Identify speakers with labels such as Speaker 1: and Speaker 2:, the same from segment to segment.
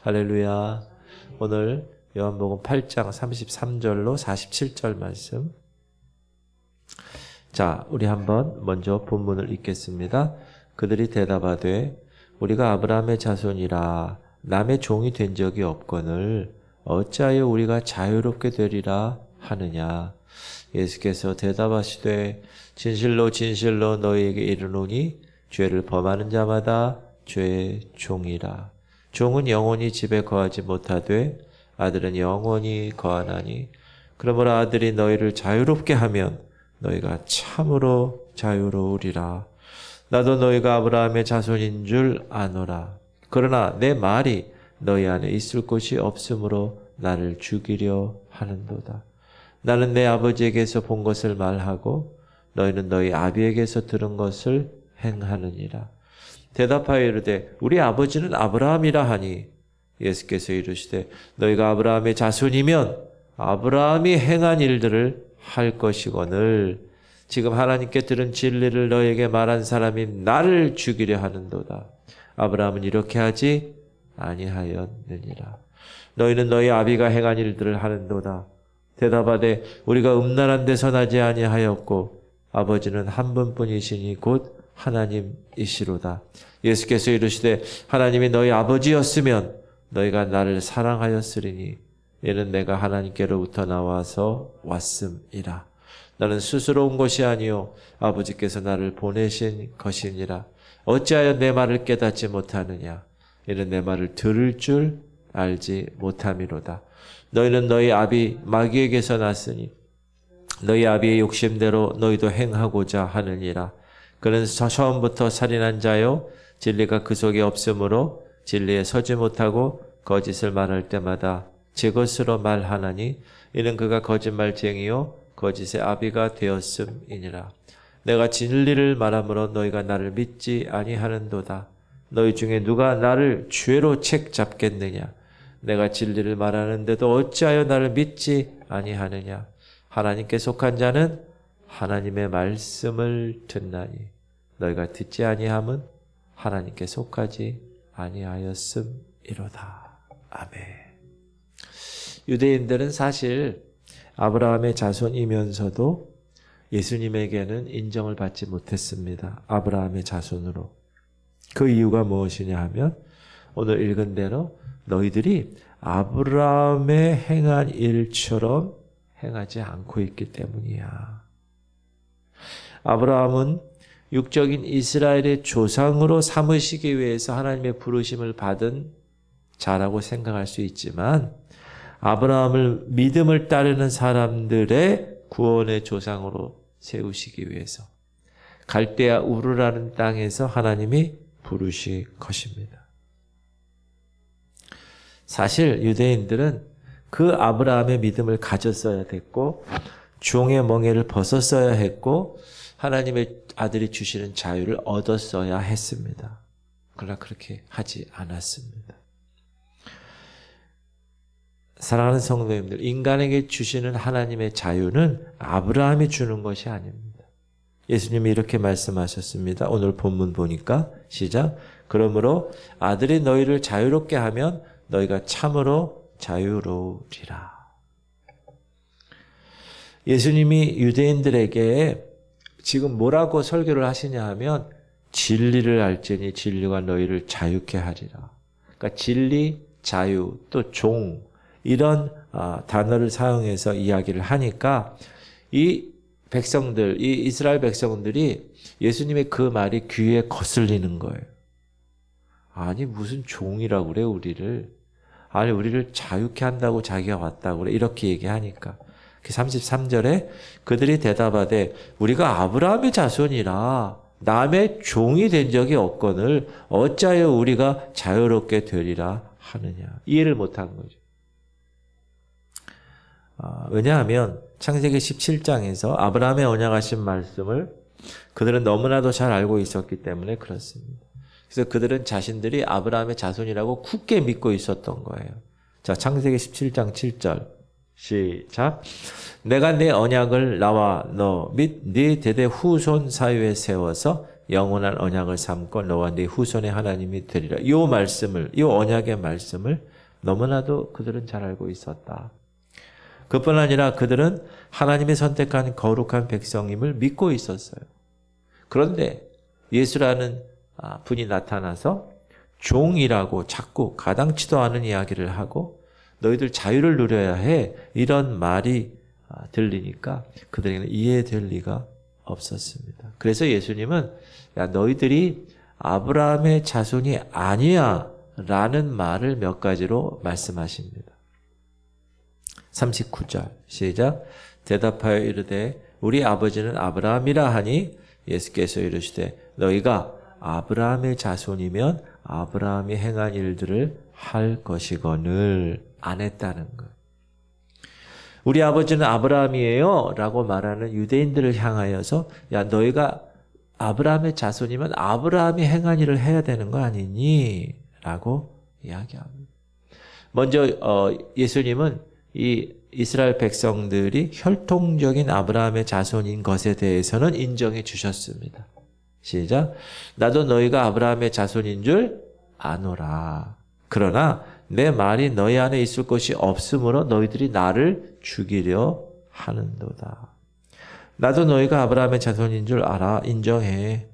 Speaker 1: 할렐루야. 오늘 요한복음 8장 33절로 47절 말씀. 자, 우리 한번 먼저 본문을 읽겠습니다. 그들이 대답하되 우리가 아브라함의 자손이라 남의 종이 된 적이 없거늘 어찌하여 우리가 자유롭게 되리라 하느냐. 예수께서 대답하시되 진실로 진실로 너희에게 이르노니 죄를 범하는 자마다 죄의 종이라. 종은 영원히 집에 거하지 못하되 아들은 영원히 거하나니 그러므로 아들이 너희를 자유롭게 하면 너희가 참으로 자유로우리라. 나도 너희가 아브라함의 자손인 줄 아노라. 그러나 내 말이 너희 안에 있을 곳이 없으므로 나를 죽이려 하는도다. 나는 내 아버지에게서 본 것을 말하고 너희는 너희 아비에게서 들은 것을 행하느니라. 대답하여 이르되 우리 아버지는 아브라함이라 하니 예수께서 이르시되 너희가 아브라함의 자손이면 아브라함이 행한 일들을 할 것이거늘 지금 하나님께 들은 진리를 너희에게 말한 사람이 나를 죽이려 하는도다. 아브라함은 이렇게 하지 아니하였느니라. 너희는 너희 아비가 행한 일들을 하는도다. 대답하되 우리가 음란한 데서 나지 아니하였고 아버지는 한 분뿐이시니 곧 하나님이시로다. 예수께서 이르시되 하나님이 너희 아버지였으면 너희가 나를 사랑하였으리니 이는 내가 하나님께로부터 나와서 왔음이라. 나는 스스로 온 것이 아니요 아버지께서 나를 보내신 것이니라. 어찌하여 내 말을 깨닫지 못하느냐. 이는 내 말을 들을 줄 알지 못함이로다. 너희는 너희 아비 마귀에게서 났으니 너희 아비의 욕심대로 너희도 행하고자 하느니라. 그는 처음부터 살인한 자요 진리가 그 속에 없으므로 진리에 서지 못하고 거짓을 말할 때마다 제 것으로 말하나니 이는 그가 거짓말쟁이요 거짓의 아비가 되었음이니라. 내가 진리를 말함으로 너희가 나를 믿지 아니하는도다. 너희 중에 누가 나를 죄로 책 잡겠느냐. 내가 진리를 말하는데도 어찌하여 나를 믿지 아니하느냐. 하나님께 속한 자는 하나님의 말씀을 듣나니 너희가 듣지 아니함은 하나님께 속하지 아니하였음이로다. 아멘. 유대인들은 사실 아브라함의 자손이면서도 예수님에게는 인정을 받지 못했습니다. 아브라함의 자손으로. 그 이유가 무엇이냐 하면 오늘 읽은 대로 너희들이 아브라함의 행한 일처럼 행하지 않고 있기 때문이야. 아브라함은 육적인 이스라엘의 조상으로 삼으시기 위해서 하나님의 부르심을 받은 자라고 생각할 수 있지만 아브라함을 믿음을 따르는 사람들의 구원의 조상으로 세우시기 위해서 갈대아 우르라는 땅에서 하나님이 부르신 것입니다. 사실 유대인들은 그 아브라함의 믿음을 가졌어야 됐고 종의 멍에를 벗었어야 했고 하나님의 아들이 주시는 자유를 얻었어야 했습니다. 그러나 그렇게 하지 않았습니다. 사랑하는 성도님들, 인간에게 주시는 하나님의 자유는 아브라함이 주는 것이 아닙니다. 예수님이 이렇게 말씀하셨습니다. 오늘 본문 보니까 시작. 그러므로 아들이 너희를 자유롭게 하면 너희가 참으로 자유로우리라. 예수님이 유대인들에게 지금 뭐라고 설교를 하시냐 하면 진리를 알지니 진리가 너희를 자유케 하리라. 그러니까 진리, 자유, 또 종 이런 단어를 사용해서 이야기를 하니까 이 백성들, 이 이스라엘 백성들이 예수님의 그 말이 귀에 거슬리는 거예요. 아니 무슨 종이라고 그래 우리를. 아니 우리를 자유케 한다고 자기가 왔다고 그래. 이렇게 얘기하니까 33절에 그들이 대답하되 우리가 아브라함의 자손이라 남의 종이 된 적이 없거늘 어찌하여 우리가 자유롭게 되리라 하느냐. 이해를 못한 거죠. 왜냐하면 창세기 17장에서 아브라함의 언약하신 말씀을 그들은 너무나도 잘 알고 있었기 때문에 그렇습니다. 그래서 그들은 자신들이 아브라함의 자손이라고 굳게 믿고 있었던 거예요. 자, 창세기 17장 7절 시작. 내가 내 언약을 나와 너 및 네 대대 후손 사이에 세워서 영원한 언약을 삼고 너와 네 후손의 하나님이 되리라. 이 말씀을, 이 언약의 말씀을 너무나도 그들은 잘 알고 있었다. 그뿐 아니라 그들은 하나님의 선택한 거룩한 백성임을 믿고 있었어요. 그런데 예수라는 분이 나타나서 종이라고 자꾸 가당치도 않은 이야기를 하고 너희들 자유를 누려야 해, 이런 말이 들리니까 그들에게는 이해될 리가 없었습니다. 그래서 예수님은 야, 너희들이 아브라함의 자손이 아니야 라는 말을 몇 가지로 말씀하십니다. 39절 시작. 대답하여 이르되 우리 아버지는 아브라함이라 하니 예수께서 이르시되 너희가 아브라함의 자손이면 아브라함이 행한 일들을 할 것이거늘. 안 했다는 것. 우리 아버지는 아브라함이에요 라고 말하는 유대인들을 향하여서 야, 너희가 아브라함의 자손이면 아브라함이 행한 일을 해야 되는 거 아니니? 라고 이야기합니다. 먼저 예수님은 이 이스라엘 백성들이 혈통적인 아브라함의 자손인 것에 대해서는 인정해 주셨습니다. 시작. 나도 너희가 아브라함의 자손인 줄 아노라. 그러나 내 말이 너희 안에 있을 것이 없으므로 너희들이 나를 죽이려 하는도다. 나도 너희가 아브라함의 자손인 줄 알아. 인정해.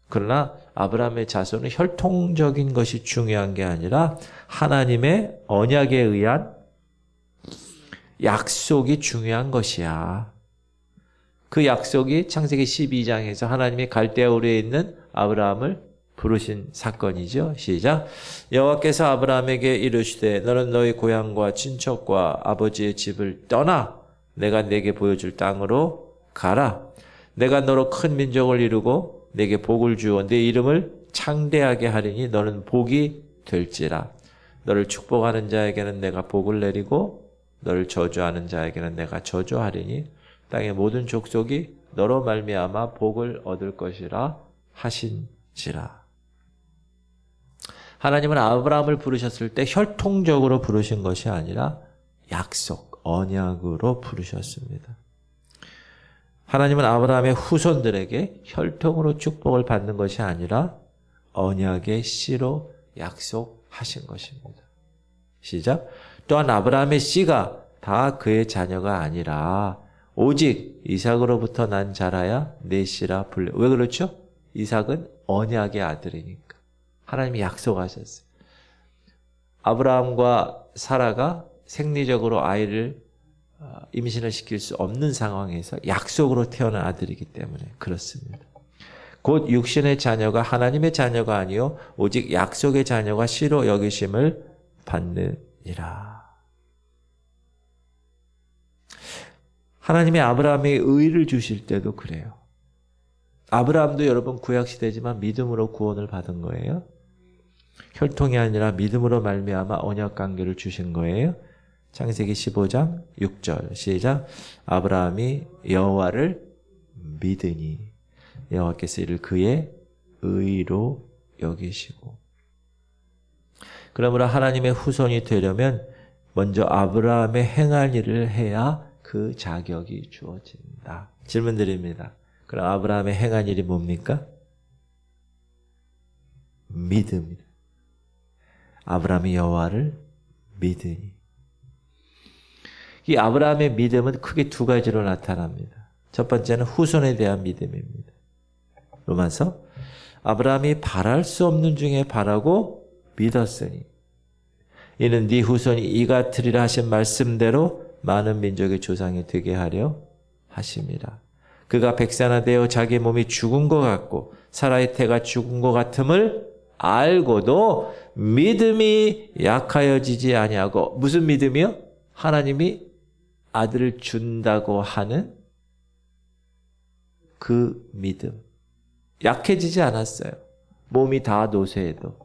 Speaker 1: 그러나 아브라함의 자손은 혈통적인 것이 중요한 게 아니라 하나님의 언약에 의한 약속이 중요한 것이야. 그 약속이 창세기 12장에서 하나님이 갈대아 우르에 있는 아브라함을 부르신 사건이죠. 시작. 여호와께서 아브라함에게 이르시되 너는 너희 고향과 친척과 아버지의 집을 떠나 내가 네게 보여줄 땅으로 가라. 내가 너로 큰 민족을 이루고 네게 복을 주어 네 이름을 창대하게 하리니 너는 복이 될지라. 너를 축복하는 자에게는 내가 복을 내리고 너를 저주하는 자에게는 내가 저주하리니 땅의 모든 족속이 너로 말미암아 복을 얻을 것이라 하신지라. 하나님은 아브라함을 부르셨을 때 혈통적으로 부르신 것이 아니라 약속, 언약으로 부르셨습니다. 하나님은 아브라함의 후손들에게 혈통으로 축복을 받는 것이 아니라 언약의 씨로 약속하신 것입니다. 시작. 또한 아브라함의 씨가 다 그의 자녀가 아니라 오직 이삭으로부터 난 자라야 내 씨라 불려. 왜 그렇죠? 이삭은 언약의 아들이니까. 하나님이 약속하셨어요. 아브라함과 사라가 생리적으로 아이를 임신을 시킬 수 없는 상황에서 약속으로 태어난 아들이기 때문에 그렇습니다. 곧 육신의 자녀가 하나님의 자녀가 아니요 오직 약속의 자녀가 씨로 여기심을 받느니라. 하나님이 아브라함에게 의를 주실 때도 그래요. 아브라함도 여러분 구약시대지만 믿음으로 구원을 받은 거예요. 혈통이 아니라 믿음으로 말미암아 언약관계를 주신 거예요. 창세기 15장 6절 시작. 아브라함이 여호와를 믿으니 여호와께서 이를 그의 의로 여기시고. 그러므로 하나님의 후손이 되려면 먼저 아브라함의 행할 일을 해야 그 자격이 주어진다. 질문 드립니다. 그럼 아브라함의 행한 일이 뭡니까? 믿음이다. 아브라함이 여호와를 믿으니. 이 아브라함의 믿음은 크게 두 가지로 나타납니다. 첫 번째는 후손에 대한 믿음입니다. 로마서 아브라함이 바랄 수 없는 중에 바라고 믿었으니 이는 네 후손이 이 같으리라 하신 말씀대로 많은 민족의 조상이 되게 하려 하심이라. 그가 백사나 되어 자기 몸이 죽은 것 같고 사라의 태가 죽은 것 같음을 알고도 믿음이 약하여지지 아니하고. 무슨 믿음이요? 하나님이 아들을 준다고 하는 그 믿음. 약해지지 않았어요. 몸이 다 노쇠해도.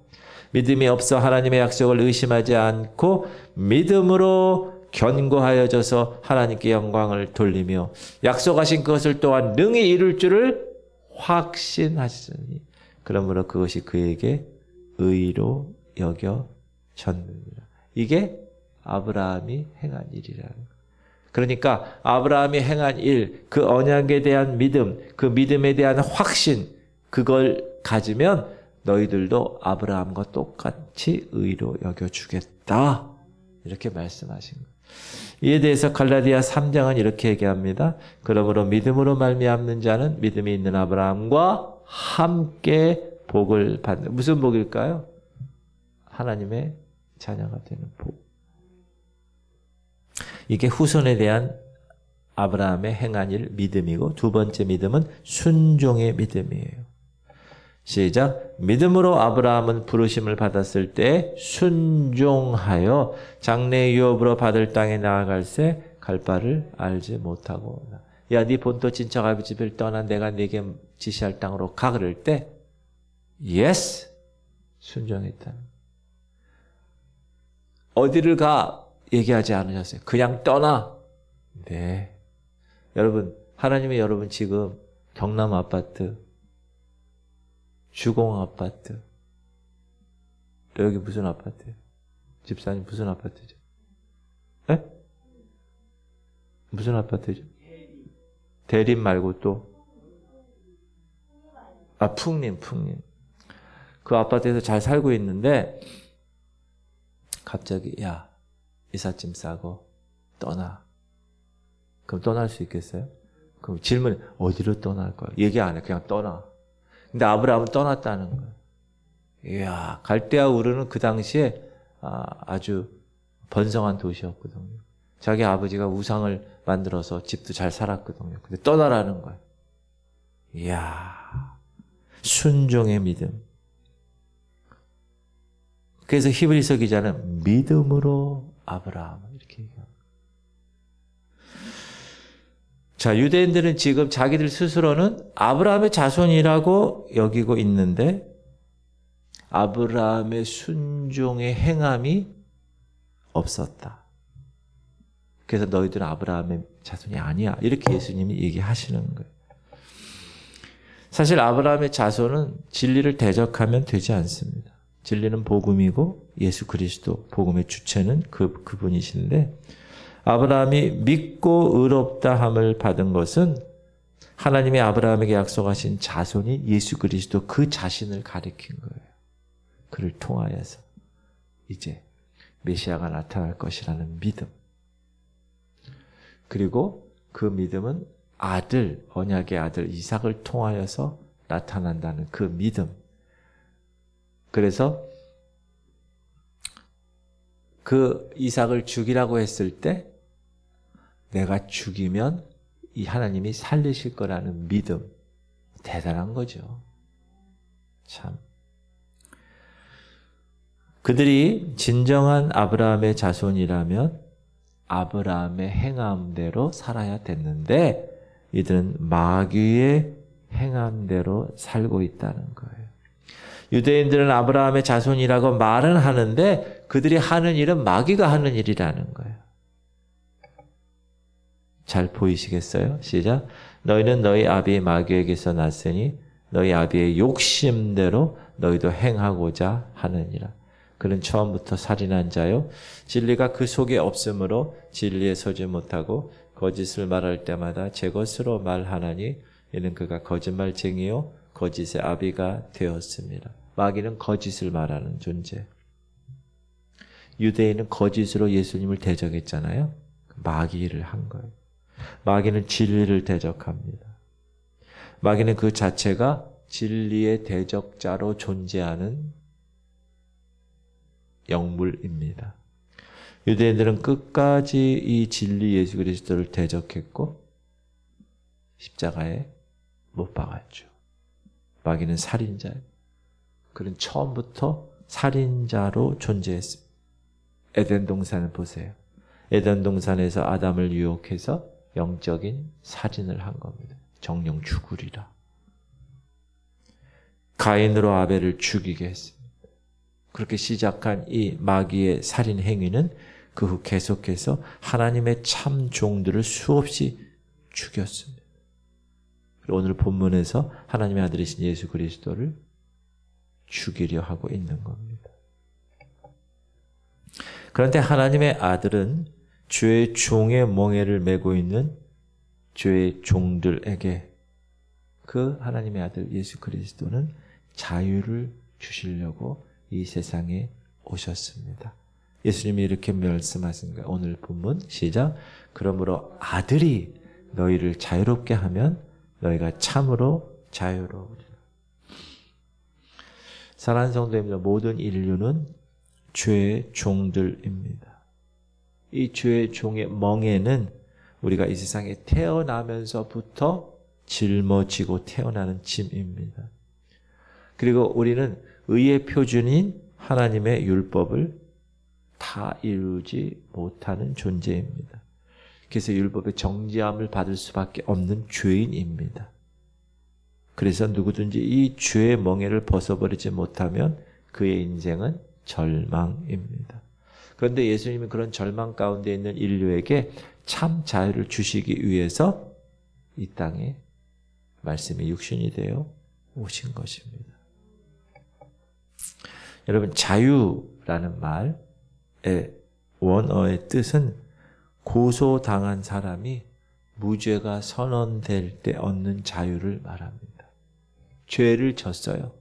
Speaker 1: 믿음이 없어 하나님의 약속을 의심하지 않고 믿음으로 견고하여져서 하나님께 영광을 돌리며 약속하신 그것을 또한 능히 이룰 줄을 확신하시니 그러므로 그것이 그에게 의로 여겨졌느니라. 이게 아브라함이 행한 일이라는 거예요. 그러니까 아브라함이 행한 일, 그 언약에 대한 믿음, 그 믿음에 대한 확신, 그걸 가지면 너희들도 아브라함과 똑같이 의로 여겨주겠다. 이렇게 말씀하신 거예요. 이에 대해서 갈라디아 3장은 이렇게 얘기합니다. 그러므로 믿음으로 말미암는 자는 믿음이 있는 아브라함과 함께 복을 받는. 무슨 복일까요? 하나님의 자녀가 되는 복. 이게 후손에 대한 아브라함의 행한 일 믿음이고, 두 번째 믿음은 순종의 믿음이에요. 시작. 믿음으로 아브라함은 부르심을 받았을 때 순종하여 장래 유업으로 받을 땅에 나아갈새 갈 바를 알지 못하고. 야, 네 본토 친척 아비 집을 떠나 내가 네게 지시할 땅으로 가. 그럴 때 yes, 순종했다. 어디를 가 얘기하지 않으셨어요. 그냥 떠나. 네. 여러분, 하나님이 여러분 지금 경남 아파트, 주공 아파트, 여기 무슨 아파트예요? 집사님 무슨 아파트죠? 에? 무슨 아파트죠? 대림 말고 또? 아, 풍림. 그 아파트에서 잘 살고 있는데 갑자기 야, 이삿짐 싸고 떠나. 그럼 떠날 수 있겠어요? 그럼 질문, 어디로 떠날 거야? 얘기 안 해. 그냥 떠나. 근데 아브라함은 떠났다는 거예요. 이야, 갈대아 우르는 그 당시에 아주 번성한 도시였거든요. 자기 아버지가 우상을 만들어서 집도 잘 살았거든요. 근데 떠나라는 거예요. 이야, 순종의 믿음. 그래서 히브리서 기자는 믿음으로 아브라함 이렇게 얘기합니다. 자, 유대인들은 지금 자기들 스스로는 아브라함의 자손이라고 여기고 있는데 아브라함의 순종의 행함이 없었다. 그래서 너희들은 아브라함의 자손이 아니야. 이렇게 예수님이 얘기하시는 거예요. 사실 아브라함의 자손은 진리를 대적하면 되지 않습니다. 진리는 복음이고 예수 그리스도 복음의 주체는 그분이신데 아브라함이 믿고 의롭다 함을 받은 것은 하나님이 아브라함에게 약속하신 자손이 예수 그리스도 그 자신을 가리킨 거예요. 그를 통하여서 이제 메시아가 나타날 것이라는 믿음. 그리고 그 믿음은 아들, 언약의 아들 이삭을 통하여서 나타난다는 그 믿음. 그래서 그 이삭을 죽이라고 했을 때 내가 죽이면 이 하나님이 살리실 거라는 믿음. 대단한 거죠. 참. 그들이 진정한 아브라함의 자손이라면 아브라함의 행함대로 살아야 됐는데 이들은 마귀의 행함대로 살고 있다는 거예요. 유대인들은 아브라함의 자손이라고 말은 하는데 그들이 하는 일은 마귀가 하는 일이라는 거예요. 잘 보이시겠어요? 시작. 너희는 너희 아비 마귀에게서 났으니 너희 아비의 욕심대로 너희도 행하고자 하느니라. 그는 처음부터 살인한 자요. 진리가 그 속에 없으므로 진리에 서지 못하고 거짓을 말할 때마다 제 것으로 말하나니 이는 그가 거짓말쟁이요 거짓의 아비가 되었습니다. 마귀는 거짓을 말하는 존재. 유대인은 거짓으로 예수님을 대적했잖아요. 마귀를 한 거예요. 마귀는 진리를 대적합니다. 마귀는 그 자체가 진리의 대적자로 존재하는 영물입니다. 유대인들은 끝까지 이 진리 예수 그리스도를 대적했고 십자가에 못 박았죠. 마귀는 살인자예요. 그는 처음부터 살인자로 존재했습니다. 에덴 동산을 보세요. 에덴 동산에서 아담을 유혹해서 영적인 살인을 한 겁니다. 정령 죽으리라. 가인으로 아벨을 죽이게 했습니다. 그렇게 시작한 이 마귀의 살인 행위는 그 후 계속해서 하나님의 참 종들을 수없이 죽였습니다. 오늘 본문에서 하나님의 아들이신 예수 그리스도를 죽이려 하고 있는 겁니다. 그런데 하나님의 아들은 죄의 종의 멍에를 메고 있는 죄의 종들에게 그 하나님의 아들 예수 그리스도는 자유를 주시려고 이 세상에 오셨습니다. 예수님이 이렇게 말씀하신 거예요. 오늘 본문 시작. 그러므로 아들이 너희를 자유롭게 하면 너희가 참으로 자유로우리라. 사랑하는 성도님들, 모든 인류는 죄의 종들입니다. 이 죄의 종의 멍에는 우리가 이 세상에 태어나면서부터 짊어지고 태어나는 짐입니다. 그리고 우리는 의의 표준인 하나님의 율법을 다 이루지 못하는 존재입니다. 그래서 율법의 정죄함을 받을 수밖에 없는 죄인입니다. 그래서 누구든지 이 죄의 멍에를 벗어버리지 못하면 그의 인생은 절망입니다. 그런데 예수님은 그런 절망 가운데 있는 인류에게 참 자유를 주시기 위해서 이 땅에 말씀이 육신이 되어 오신 것입니다. 여러분, 자유라는 말의 원어의 뜻은 고소당한 사람이 무죄가 선언될 때 얻는 자유를 말합니다. 죄를 졌어요.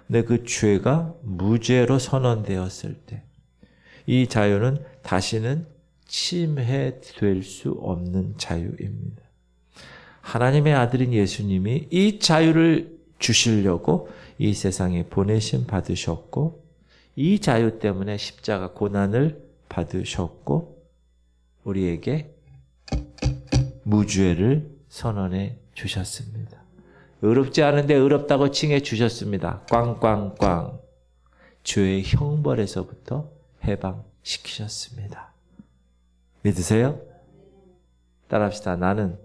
Speaker 1: 근데 그 죄가 무죄로 선언되었을 때 이 자유는 다시는 침해될 수 없는 자유입니다. 하나님의 아들인 예수님이 이 자유를 주시려고 이 세상에 보내심 받으셨고 이 자유 때문에 십자가 고난을 받으셨고 우리에게 무죄를 선언해 주셨습니다. 의롭지 않은데 의롭다고 칭해 주셨습니다. 꽝꽝꽝. 죄의 형벌에서부터 해방시키셨습니다. 믿으세요? 따라합시다. 나는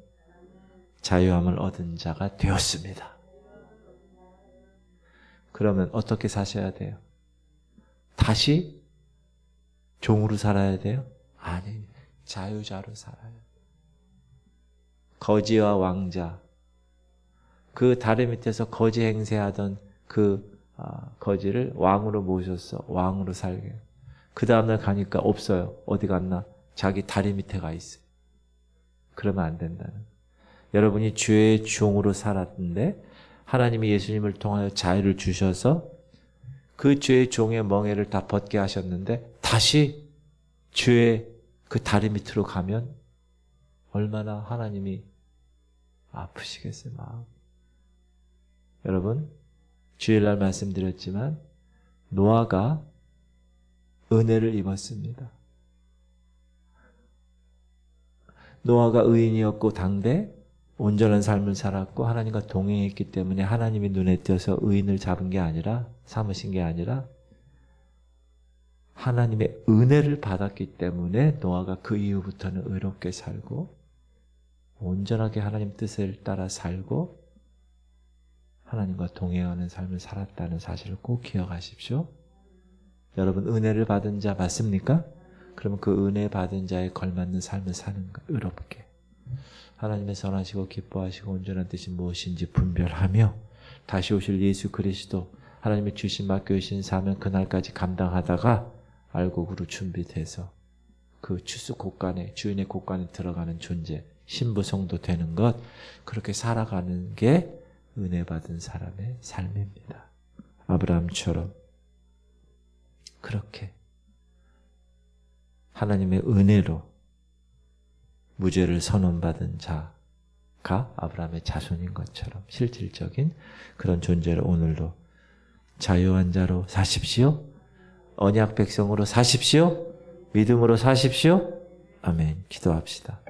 Speaker 1: 자유함을 얻은 자가 되었습니다. 그러면 어떻게 사셔야 돼요? 다시 종으로 살아야 돼요? 아니, 자유자로 살아요. 거지와 왕자, 그 다리 밑에서 거지 행세하던 그 거지를 왕으로 모셨어. 왕으로 살게. 그 다음날 가니까 없어요. 어디 갔나? 자기 다리 밑에 가 있어요. 그러면 안 된다는. 여러분이 죄의 종으로 살았는데 하나님이 예수님을 통하여 자유를 주셔서 그 죄의 종의 멍에를 다 벗게 하셨는데 다시 죄의 그 다리 밑으로 가면 얼마나 하나님이 아프시겠어요, 마음. 여러분, 주일날 말씀드렸지만 노아가 은혜를 입었습니다. 노아가 의인이었고 당대 온전한 삶을 살았고 하나님과 동행했기 때문에 하나님이 눈에 띄어서 의인을 잡은 게 아니라 삼으신 게 아니라 하나님의 은혜를 받았기 때문에 노아가 그 이후부터는 의롭게 살고 온전하게 하나님 뜻을 따라 살고 하나님과 동행하는 삶을 살았다는 사실을 꼭 기억하십시오. 여러분, 은혜를 받은 자 맞습니까? 그러면 그 은혜 받은 자에 걸맞는 삶을 사는 것, 의롭게. 하나님의 선하시고 기뻐하시고 온전한 뜻이 무엇인지 분별하며 다시 오실 예수 그리스도, 하나님의 주신 맡겨주신 사명 그날까지 감당하다가 알곡으로 준비돼서 그 추수 곳간에, 주인의 곳간에 들어가는 존재, 신부 성도 되는 것, 그렇게 살아가는 게 은혜 받은 사람의 삶입니다. 아브라함처럼 그렇게 하나님의 은혜로 무죄를 선언받은 자가 아브라함의 자손인 것처럼 실질적인 그런 존재로 오늘도 자유한 자로 사십시오. 언약 백성으로 사십시오. 믿음으로 사십시오. 아멘. 기도합시다.